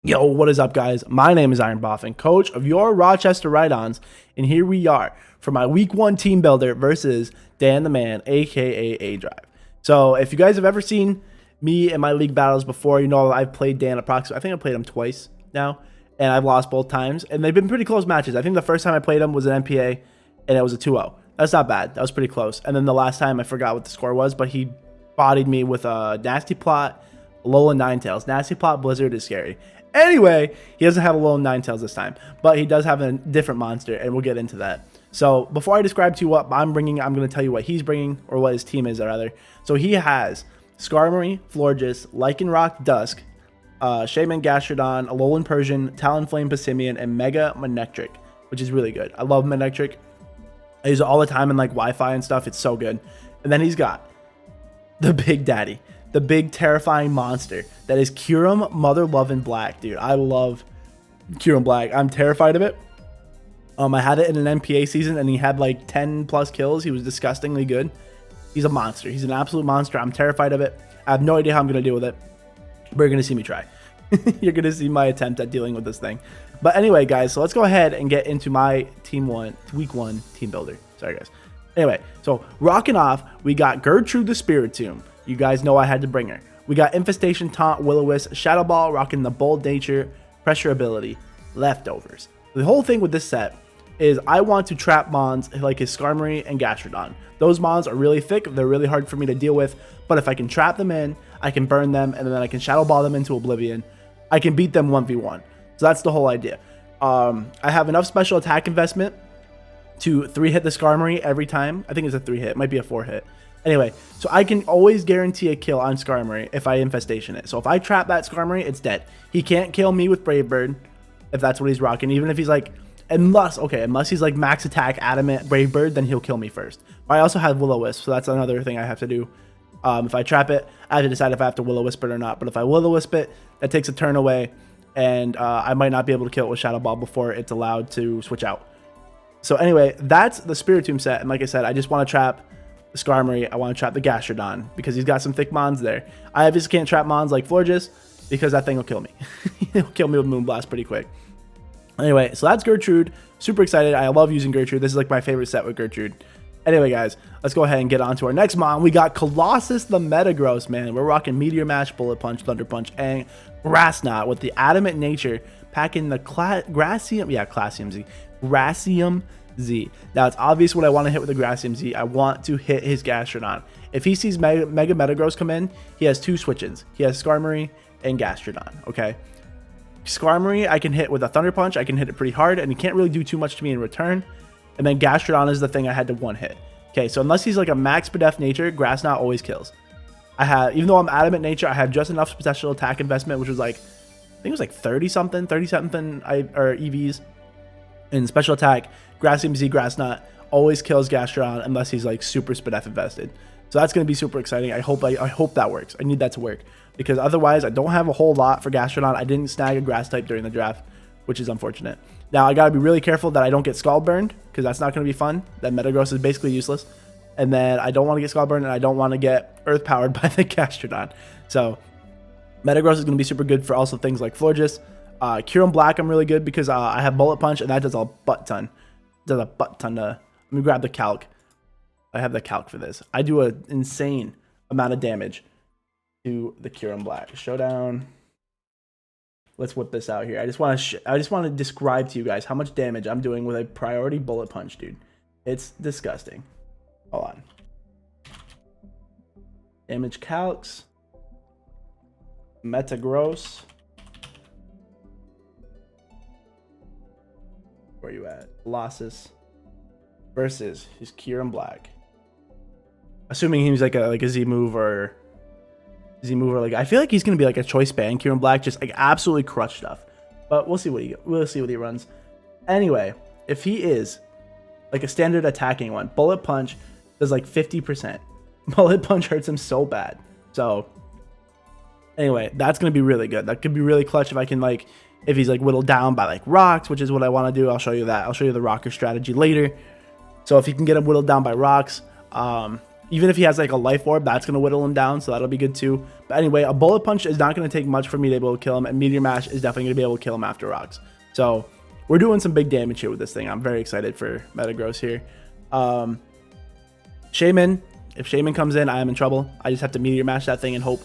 Yo, what is up, guys? My name is IronBoffin, coach of your Rochester Rhydons, and here we are for my week 1 team builder versus Dan the Man, aka aDRIVE. So, if you guys have ever seen me in my league battles before, you know I've played Dan approximately. I think I played him twice now, and I've lost both times, and they've been pretty close matches. I think the first time I played him was an MPA, and it was a 2-0. That's not bad. That was pretty close. And then the last time, I forgot what the score was, but he bodied me with a Nasty Plot, Alolan Ninetales. Nasty Plot Blizzard is scary. Anyway, he doesn't have a Alolan Ninetales this time, but he does have a different monster, and we'll get into that. So before I describe to you what I'm bringing, I'm going to tell you what he's bringing, or what his team is, rather. So he has Skarmory, Florges, Lycanroc Dusk, Shaman Gastrodon, Alolan Persian, Talonflame Passimian, and Mega Manectric, which is really good. I love Manectric. I use it all the time in like Wi-Fi and stuff. It's so good. And then he's got the Big Daddy, the big terrifying monster that is Kyurem Mother Lovin' Black, dude. I love Kyurem Black. I'm terrified of it. I had it in an MPA season and he had like 10 plus kills. He was disgustingly good. He's a monster. He's an absolute monster. I'm terrified of it. I have no idea how I'm going to deal with it. But you're going to see me try. You're going to see my attempt at dealing with this thing. But anyway, guys, so let's go ahead and get into my week 1 team builder. Sorry, guys. Anyway, so rocking off, we got Gertrude the Spiritomb. You guys know I had to bring her. We got Infestation, Taunt, Will-O-Wisp, Shadow Ball, rocking the Bold Nature, Pressure Ability, Leftovers. The whole thing with this set is I want to trap mons like his Skarmory and Gastrodon. Those mons are really thick. They're really hard for me to deal with. But if I can trap them in, I can burn them, and then I can Shadow Ball them into oblivion. I can beat them 1v1. So that's the whole idea. I have enough special attack investment to 3-hit the Skarmory every time. I think it's a 3-hit. It might be a 4-hit. Anyway, so I can always guarantee a kill on Skarmory if I Infestation it. So if I trap that Skarmory, it's dead. He can't kill me with Brave Bird if that's what he's rocking. Even if he's like, unless he's like max attack, adamant, Brave Bird, then he'll kill me first. But I also have Will-O-Wisp, so that's another thing I have to do. If I trap it, I have to decide if I have to Will-O-Wisp it or not. But if I Will-O-Wisp it, that takes a turn away, and I might not be able to kill it with Shadow Ball before it's allowed to switch out. So anyway, that's the Spiritomb set, and like I said, I just want to trap the Skarmory. I want to trap the Gastrodon because he's got some thick mons there. I obviously can't trap mons like Florges because that thing will kill me. He'll kill me with Moonblast pretty quick. Anyway, so that's Gertrude. Super excited. I love using Gertrude. This is like my favorite set with Gertrude. Anyway, guys, let's go ahead and get on to our next mon. We got Colossus the Metagross, man. We're rocking Meteor Mash, Bullet Punch, Thunder Punch, and Grass Knot with the Adamant Nature, packing the Grassium Z. Now, it's obvious what I want to hit with the Grassium Z. I want to hit his Gastrodon. If he sees Mega Metagross come in, he has 2 switch-ins. He has Skarmory and Gastrodon, okay? Skarmory, I can hit with a Thunder Punch. I can hit it pretty hard, and he can't really do too much to me in return. And then Gastrodon is the thing I had to one-hit. Okay, so unless he's like a max Spadef nature, Grass Knot always kills. Even though I'm Adamant Nature, I have just enough special attack investment, which was like, I think it was like 30-something EVs. In special attack, Grassium Z Grass Knot always kills Gastrodon unless he's like super Spadef invested. So that's going to be super exciting. I hope that works. I need that to work because otherwise I don't have a whole lot for Gastrodon. I didn't snag a grass type during the draft, which is unfortunate. Now I got to be really careful that I don't get Scald Burned because that's not going to be fun. That Metagross is basically useless. And then I don't want to get Scald Burned and I don't want to get Earth Powered by the Gastrodon. So Metagross is going to be super good for also things like Florges. Kyurem Black I'm really good because I have Bullet Punch and that does a butt ton. Let me grab the calc. I have the calc for this. I do an insane amount of damage to the Kyurem Black. Showdown. Let's whip this out here. I just want to describe to you guys how much damage I'm doing with a priority Bullet Punch, dude. It's disgusting. Hold on. Damage calcs. Metagross. Where are you at? Colossus versus his Kyurem Black. Assuming he's like a Z move or like I feel like he's gonna be like a choice ban Kyurem Black, just like absolutely crush stuff. But we'll see what he runs. Anyway, if he is like a standard attacking one, Bullet Punch does like 50%. Bullet Punch hurts him so bad. So anyway, that's gonna be really good. That could be really clutch if I can like. If he's like whittled down by like rocks, which is what I want to do, I'll show you that. I'll show you the rocker strategy later. So if you can get him whittled down by rocks, Even if he has like a life orb, that's going to whittle him down, so that'll be good too. But anyway, a bullet punch is not going to take much for me to be able to kill him, and Meteor Mash is definitely going to be able to kill him after rocks. So we're doing some big damage here with this thing. I'm very excited for Metagross here. Shaman, if Shaman comes in, I am in trouble. I just have to Meteor Mash that thing and hope.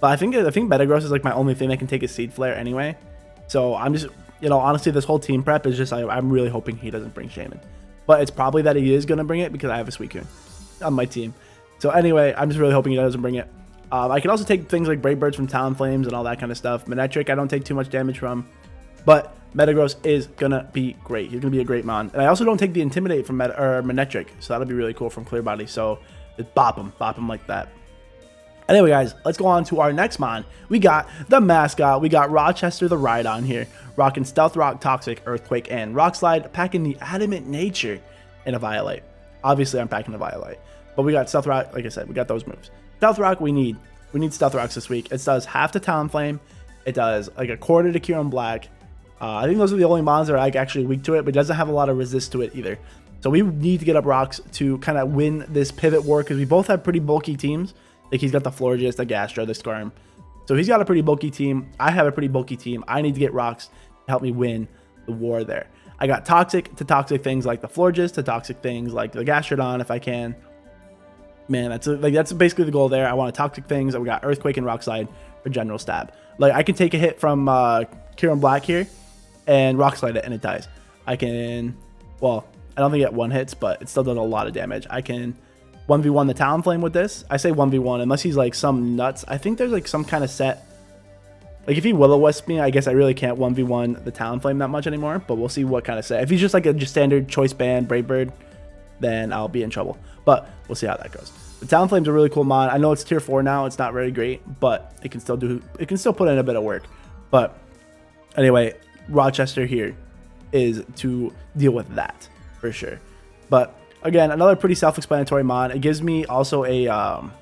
But I think Metagross is like my only thing that can take a Seed Flare anyway. So I'm just, you know, honestly, this whole team prep is just, I'm really hoping he doesn't bring Shaman. But it's probably that he is going to bring it because I have a Suicune on my team. So anyway, I'm just really hoping he doesn't bring it. I can also take things like Brave Birds from Talonflames and all that kind of stuff. Manectric, I don't take too much damage from. But Metagross is going to be great. He's going to be a great mon. And I also don't take the Intimidate from Manectric. So that'll be really cool from Clear Body. So just bop him like that. Anyway, guys, let's go on to our next mon. We got the mascot. We got Rochester the Rhydon here, rocking Stealth Rock, Toxic, Earthquake, and Rock Slide, packing the Adamant Nature in a Violite. Obviously, I'm packing a Violite, but we got Stealth Rock. Like I said, we got those moves. Stealth Rock, we need Stealth Rocks this week. It does half to Talonflame. It does like a quarter to Kyurem Black. I think those are the only mons that are like actually weak to it, but it doesn't have a lot of resist to it either. So we need to get up rocks to kind of win this pivot war because we both have pretty bulky teams. Like he's got the Florges, the Gastro, the Skarm. So he's got a pretty bulky team. I have a pretty bulky team. I need to get rocks to help me win the war there. I got toxic to toxic things like the Florges to toxic things like the Gastrodon if I can. Man, that's basically the goal there. I want toxic things. We got Earthquake and Rock Slide for general stab. Like I can take a hit from Kyurem Black here and Rock Slide it and it dies. I can, well, I don't think it 1 hits, but it still does a lot of damage. I can 1v1 the Talonflame with this. I say 1v1 unless he's like some nuts. I think there's like some kind of set. Like if he Will-O-Wisp me, I guess I really can't 1v1 the Talonflame that much anymore, but we'll see what kind of set. If he's just like a just standard Choice Band, Brave Bird, then I'll be in trouble. But we'll see how that goes. The Talonflame's a really cool mod. I know it's tier 4 now. It's not very great, but it can still put in a bit of work. But anyway, Rochester here is to deal with that for sure. But again, another pretty self-explanatory mod. It gives me also a an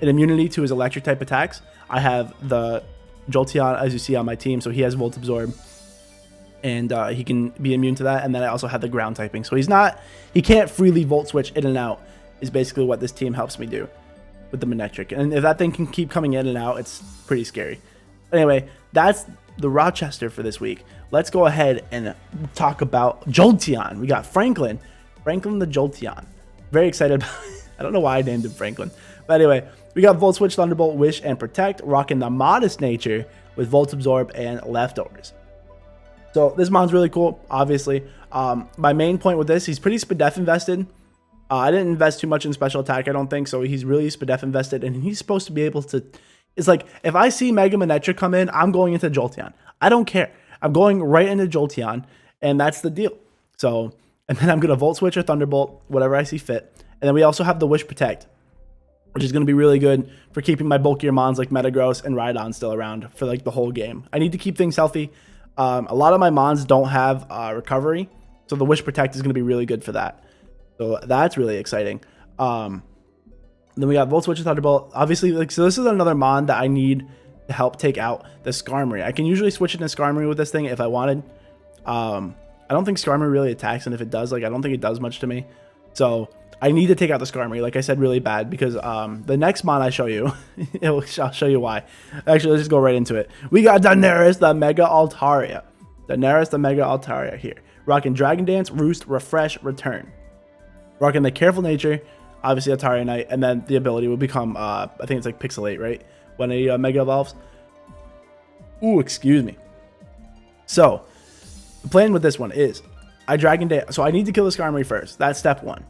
immunity to his electric type attacks. I have the Jolteon, as you see on my team, so he has Volt Absorb, and he can be immune to that. And then I also have the ground typing, so he can't freely Volt Switch in and out. Is basically what this team helps me do with the Manectric. And if that thing can keep coming in and out, it's pretty scary. Anyway, that's the Rochester for this week. Let's go ahead and talk about Jolteon. We got Franklin the Jolteon. Very excited about it. I don't know why I named him Franklin. But anyway, we got Volt Switch, Thunderbolt, Wish, and Protect, rocking the Modest Nature with Volt Absorb and Leftovers. So this mon's really cool, obviously. My main point with this, he's pretty Spadef invested. I didn't invest too much in special attack, I don't think, so he's really Spadef invested, and he's supposed to be able to... It's like, if I see Mega Manectric come in, I'm going into Jolteon. I don't care. I'm going right into Jolteon, and that's the deal. So, and then I'm going to Volt Switch or Thunderbolt, whatever I see fit. And then we also have the Wish Protect, which is going to be really good for keeping my bulkier mons like Metagross and Rhydon still around for like the whole game. I need to keep things healthy. A lot of my mons don't have recovery, so the Wish Protect is going to be really good for that. So that's really exciting. Then we got Volt Switch and Thunderbolt. Obviously, like, so this is another mon that I need to help take out the Skarmory. I can usually switch into Skarmory with this thing if I wanted. I don't think Skarmory really attacks, and if it does, like, I don't think it does much to me. So I need to take out the Skarmory, like I said, really bad, because the next mon I show you, I'll show you why. Actually, let's just go right into it. We got Daenerys, the Mega Altaria. Daenerys, the Mega Altaria here. Rocking Dragon Dance, Roost, Refresh, Return. Rocking the Careful Nature, obviously Altaria Knight, and then the ability will become, I think it's like Pixelate, right? When a Mega evolves. Ooh, excuse me. So, the plan with this one is, I Dragon Dance, so I need to kill the Skarmory first. That's step 1.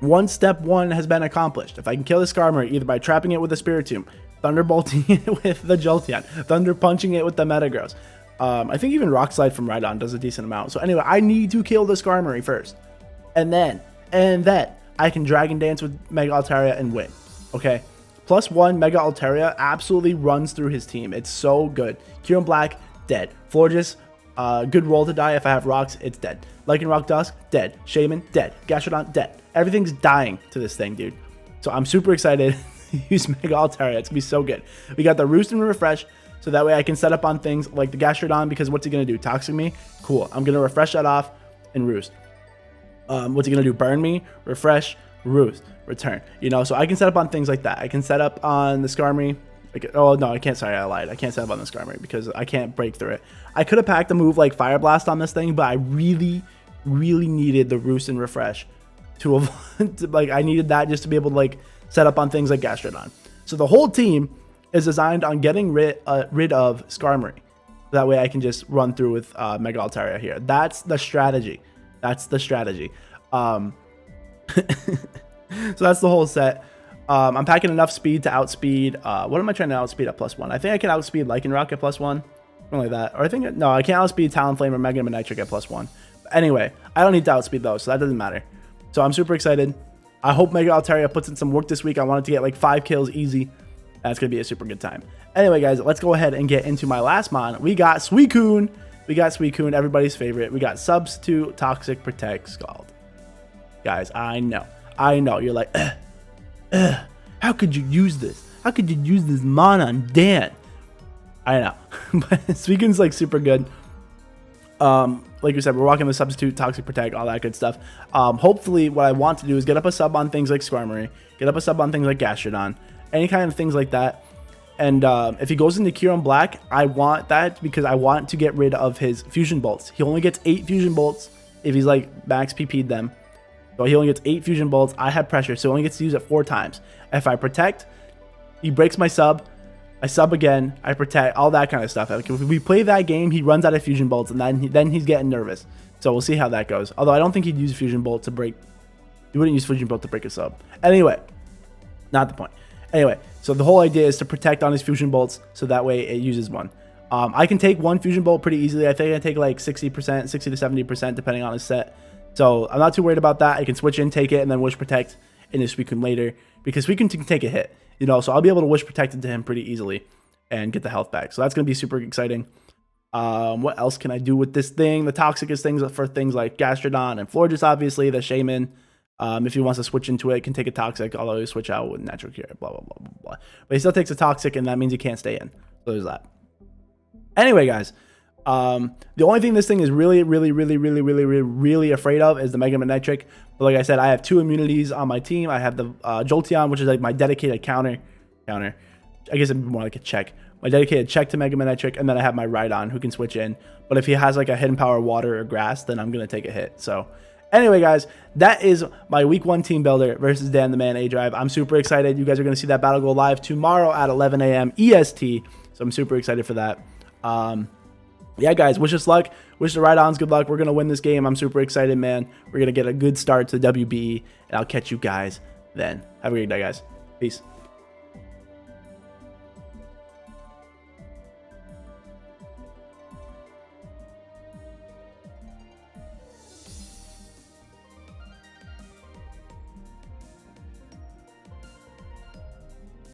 Once step 1 has been accomplished, if I can kill the Skarmory either by trapping it with the Spiritomb, Thunderbolting it with the Jolteon, Thunder Punching it with the Metagross. I think even Rock Slide from Rhydon does a decent amount. So anyway, I need to kill the Skarmory first. And then I can Dragon Dance with Mega Altaria and win. Okay? +1 Mega Altaria absolutely runs through his team. It's so good. Kyurem Black, dead. Florges, good roll to die. If I have rocks, it's dead. Lycanroc Dusk, dead. Shaman, dead. Gastrodon, dead. Everything's dying to this thing, dude. So I'm super excited to use Mega Altaria. It's gonna be so good. We got the Roost and Refresh, so that way I can set up on things like the Gastrodon, because what's he gonna do? Toxic me? Cool. I'm gonna refresh that off and Roost. What's he gonna do? Burn me, refresh, Roost, return. You know, so I can set up on things like that. I can set up on the Skarmory. Like, oh no, I can't. Sorry, I lied. I can't set up on the Skarmory because I can't break through it. I could have packed a move like Fire Blast on this thing, but I really needed the Roost and Refresh to avoid. Like, I needed that just to be able to like set up on things like Gastrodon. So the whole team is designed on getting rid of Skarmory. That way I can just run through with Mega Altaria here. That's the strategy. That's the strategy. So that's the whole set. I'm packing enough speed to outspeed. What am I trying to outspeed at +1? I think I can outspeed Lycanroc at +1. Something like that. Or I think, no, I can't outspeed Talonflame or Mega Manectric at +1. But anyway, I don't need to outspeed those, so that doesn't matter. So I'm super excited. I hope Mega Altaria puts in some work this week. I want it to get like 5 kills easy. That's going to be a super good time. Anyway, guys, let's go ahead and get into my last mon. We got Suicune. Everybody's favorite. We got Substitute, Toxic, Protect, Scald. Guys, I know. You're like, how could you use this? How could you use this mon on Dan? I know. But Suicune's like super good. Like we said, we're walking the Substitute, Toxic, Protect, all that good stuff. Hopefully, what I want to do is get up a sub on things like Skarmory, get up a sub on things like Gastrodon, any kind of things like that. And if he goes into Kyurem Black, I want that because I want to get rid of his Fusion Bolts. He only gets 8 Fusion Bolts if he's like max PP'd them. So he only gets 8 Fusion Bolts. I have pressure, so he only gets to use it 4 times. If I protect, he breaks my sub. I sub again. I protect, all that kind of stuff. Like if we play that game, he runs out of Fusion Bolts, and then he's getting nervous. So we'll see how that goes. Although I don't think he'd use Fusion Bolt to break. He wouldn't use Fusion Bolt to break a sub. Anyway, not the point. Anyway, so the whole idea is to protect on his Fusion Bolts, so that way it uses one. I can take one Fusion Bolt pretty easily. I think I take like 60%, 60 to 70%, depending on his set. So I'm not too worried about that. I can switch in, take it, and then Wish Protect into Suicune later, because Suicune can take a hit, you know, so I'll be able to Wish Protect into him pretty easily and get the health back. So that's going to be super exciting. What else can I do with this thing? The Toxic is things for things like Gastrodon and Florges, obviously. The Shaman, if he wants to switch into it, can take a Toxic, although he switch out with Natural Cure, blah, blah, blah, blah, blah. But he still takes a Toxic, and that means he can't stay in. So there's that. Anyway, guys, the only thing this thing is really afraid of is the Mega Manectric. But like I said, I have 2 immunities on my team. I have the Jolteon, which is like my dedicated counter. I guess it's more like a check. My dedicated check to Mega Manectric, and then I have my Rhydon who can switch in. But if he has like a hidden power water or grass, then I'm gonna take a hit. So anyway, guys, that is my week 1 team builder versus Dan the Man aDRIVE. I'm super excited. You guys are gonna see that battle go live tomorrow at 11 a.m. EST. So I'm super excited for that. Yeah, guys, wish us luck. Wish the Rhydons good luck. We're going to win this game. I'm super excited, man. We're going to get a good start to WBE, and I'll catch you guys then. Have a great day, guys. Peace.